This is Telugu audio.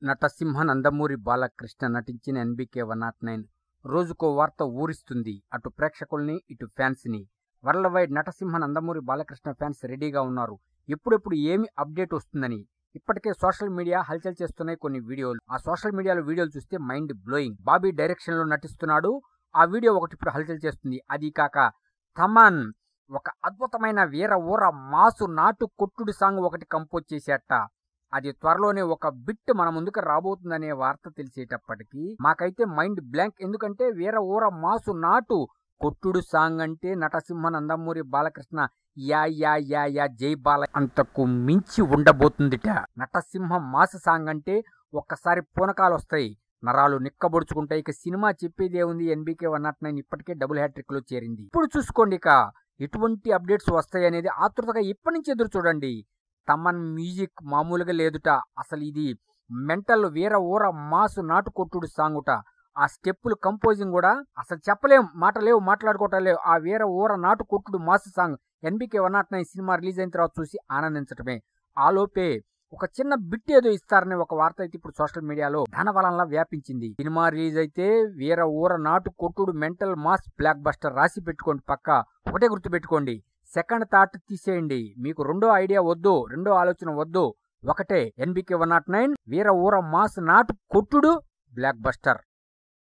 నటసింహ నందమూరి బాలకృష్ణ నటించిన ఎన్బీకే 109 రోజుకో వార్త ఊరిస్తుంది. అటు ప్రేక్షకుల్ని ఇటు ఫ్యాన్స్ని. World wide Natasimha Nandamuri Balakrishna fans రెడీగా ఉన్నారు. ఎప్పుడెప్పుడు ఏమి అప్డేట్ వస్తుందని. ఇప్పటికే సోషల్ మీడియా హల్చల్ చేస్తున్నాయి కొన్ని వీడియోలు. ఆ సోషల్ మీడియాలో వీడియోలు చూస్తే మైండ్ బ్లోయింగ్. బాబీ డైరెక్షన్ లో నటిస్తున్నాడు. ఆ వీడియో ఒకటి ఇప్పుడు హల్చల్ చేస్తుంది. అది కాక తమన్ ఒక అద్భుతమైన వీర ఊర మాసు నాటు కొట్టుడు సాంగ్ ఒకటి కంపోజ్ చేసేట. అది త్వరలోనే ఒక బిట్ మన ముందుకు రాబోతుందనే వార్త తెలిసేటప్పటికీ మాకైతే మైండ్ బ్లాంక్. ఎందుకంటే వీర ఊర మాసు నాటు కొట్టుడు సాంగ్ అంటే నటసింహ నందమూరి బాలకృష్ణ యా యా యా యా జై బాల అంతకు మించి ఉండబోతుందిట. నటసింహ మాస్ సాంగ్ అంటే ఒక్కసారి పూనకాలు వస్తాయి, నరాలు నిక్కబొడుచుకుంటాయి. ఇక సినిమా చెప్పేదే ఉంది. ఎన్బీకే 109 ఇప్పటికే డబుల్ హ్యాట్రిక్ లో చేరింది. ఇప్పుడు చూసుకోండి ఇక ఎటువంటి అప్డేట్స్ వస్తాయి అనేది ఆతృతగా ఇప్పటి నుంచి ఎదురు చూడండి. తమన్ మ్యూజిక్ మామూలుగా లేదుట. అసలు ఇది మెంటల్ వీర ఊర మాసు నాటు కొట్టుడు సాంగుట. ఆ స్టెప్పులు కంపోజింగ్ కూడా అసలు చెప్పలేం, మాటలేవు, మాట్లాడుకోవటం లేవు. ఆ వీర ఊర నాటు కొట్టుడు mass song NBK 109 cinema release అయిన తర్వాత చూసి ఆనందించటమే. ఆలోపే ఒక చిన్న బిట్ ఏదో ఇస్తారనే ఒక వార్త అయితే ఇప్పుడు సోషల్ మీడియాలో ధనబలంలా వ్యాపించింది. సినిమా రిలీజ్ అయితే వీర ఊర నాటు కొట్టుడు మెంటల్ మాస్ బ్లాక్ బస్టర్ రాసి పెట్టుకోండి. పక్క ఒకటే గుర్తు పెట్టుకోండి, సెకండ్ థాట్ తీసేయండి. మీకు రెండో ఐడియా వద్దు, రెండో ఆలోచన వద్దు. ఒకటే ఎన్బీకే 109 వీర ఊర మాస్ నాటు కొట్టుడు బ్లాక్ బస్టర్.